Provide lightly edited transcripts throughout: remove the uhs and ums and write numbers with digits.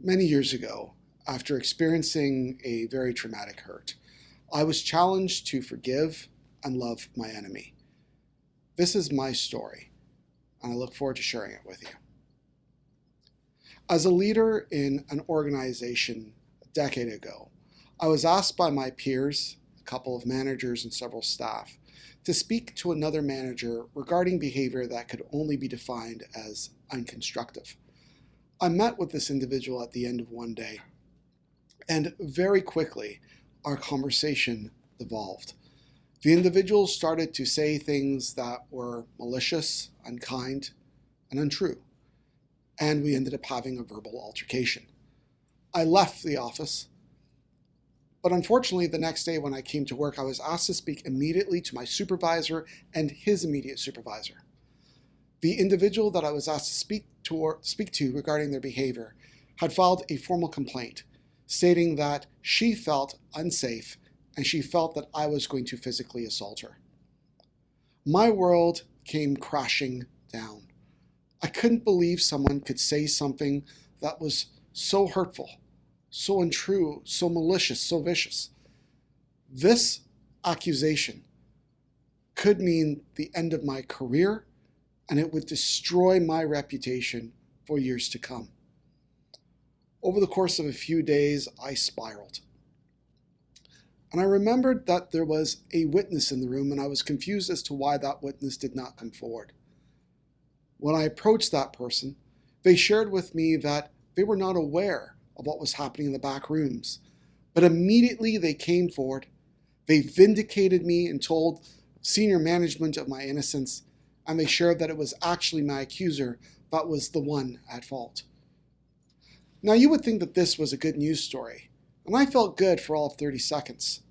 Many years ago, after experiencing a very traumatic hurt, I was challenged to forgive and love my enemy. This is my story, and I look forward to sharing it with you. As a leader in an organization a decade ago, I was asked by my peers, a couple of managers and several staff, to speak to another manager regarding behavior that could only be defined as unconstructive. I met with this individual at the end of one day, and very quickly our conversation evolved. The individual started to say things that were malicious, unkind, and untrue, and we ended up having a verbal altercation. I left the office, but unfortunately the next day when I came to work, I was asked to speak immediately to my supervisor and his immediate supervisor. The individual that I was asked to speak to regarding their behavior had filed a formal complaint stating that she felt unsafe and she felt that I was going to physically assault her. My world came crashing down. I couldn't believe someone could say something that was so hurtful, so untrue, so malicious, so vicious. This accusation could mean the end of my career, and it would destroy my reputation for years to come. Over the course of a few days, I spiraled. And I remembered that there was a witness in the room, and I was confused as to why that witness did not come forward. When I approached that person, they shared with me that they were not aware of what was happening in the back rooms. But immediately they came forward, they vindicated me and told senior management of my innocence, and they shared that it was actually my accuser that was the one at fault. Now you would think that this was a good news story, and I felt good for all of 30 seconds.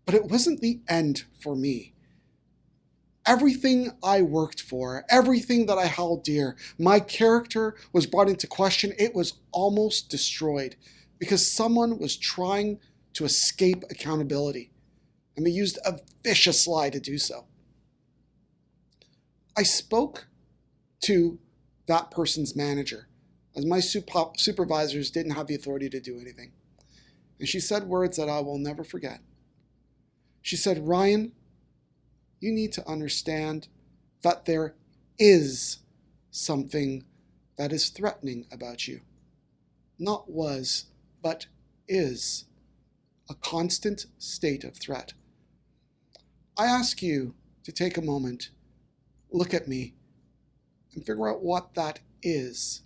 But it wasn't the end for me. Everything I worked for, everything that I held dear, my character was brought into question. It was almost destroyed because someone was trying to escape accountability, and they used a vicious lie to do so. I spoke to that person's manager, as my supervisors didn't have the authority to do anything. And she said words that I will never forget. She said, "Ryan, you need to understand that there is something that is threatening about you. Not was, but is. A constant state of threat. I ask you to take a moment, look at me, and figure out what that is.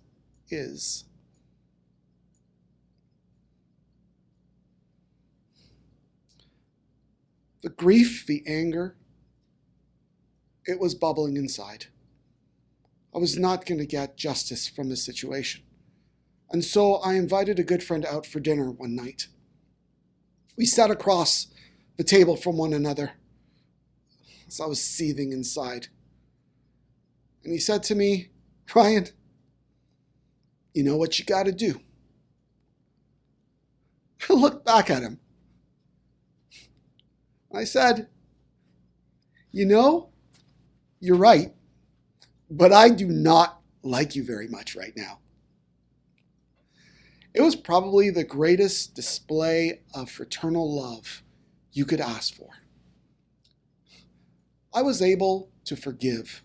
The grief, the anger, it was bubbling inside. I was not going to get justice from this situation. And so I invited a good friend out for dinner one night. We sat across the table from one another as I was seething inside. And he said to me, "Ryan, you know what you got to do." I looked back at him. I said, "You know, you're right, but I do not like you very much right now." It was probably the greatest display of fraternal love you could ask for. I was able to forgive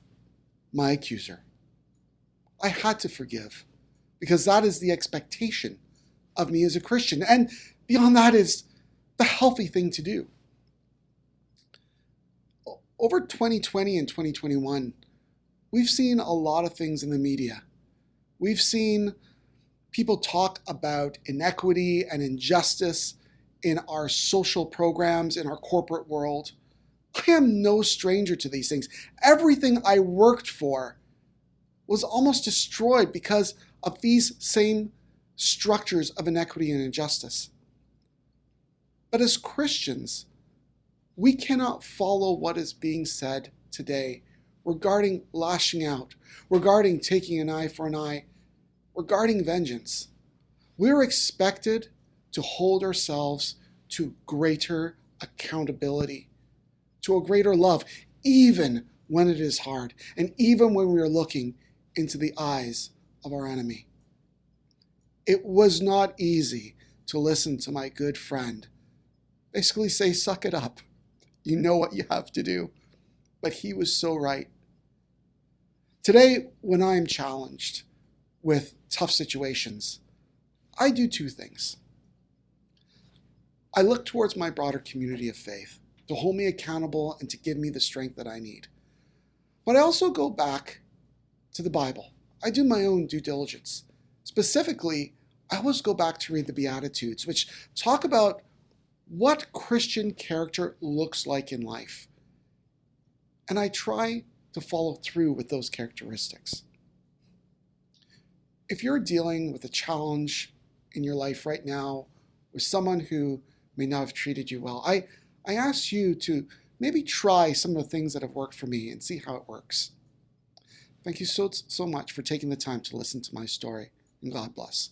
my accuser. I had to forgive because that is the expectation of me as a Christian. And beyond that is the healthy thing to do. Over 2020 and 2021, we've seen a lot of things in the media. We've seen people talk about inequity and injustice in our social programs, in our corporate world. I am no stranger to these things. Everything I worked for was almost destroyed because of these same structures of inequity and injustice. But as Christians, we cannot follow what is being said today regarding lashing out, regarding taking an eye for an eye, regarding vengeance. We're expected to hold ourselves to greater accountability, to a greater love, even when it is hard, and even when we are looking into the eyes of our enemy. It was not easy to listen to my good friend basically say, suck it up. You know what you have to do. But he was so right. Today, when I am challenged with tough situations, I do two things. I look towards my broader community of faith to hold me accountable and to give me the strength that I need. But I also go back to the Bible. I do my own due diligence. Specifically, I always go back to read the Beatitudes, which talk about what Christian character looks like in life. And I try to follow through with those characteristics. If you're dealing with a challenge in your life right now with someone who may not have treated you well, I ask you to maybe try some of the things that have worked for me and see how it works. Thank you so much for taking the time to listen to my story, and God bless.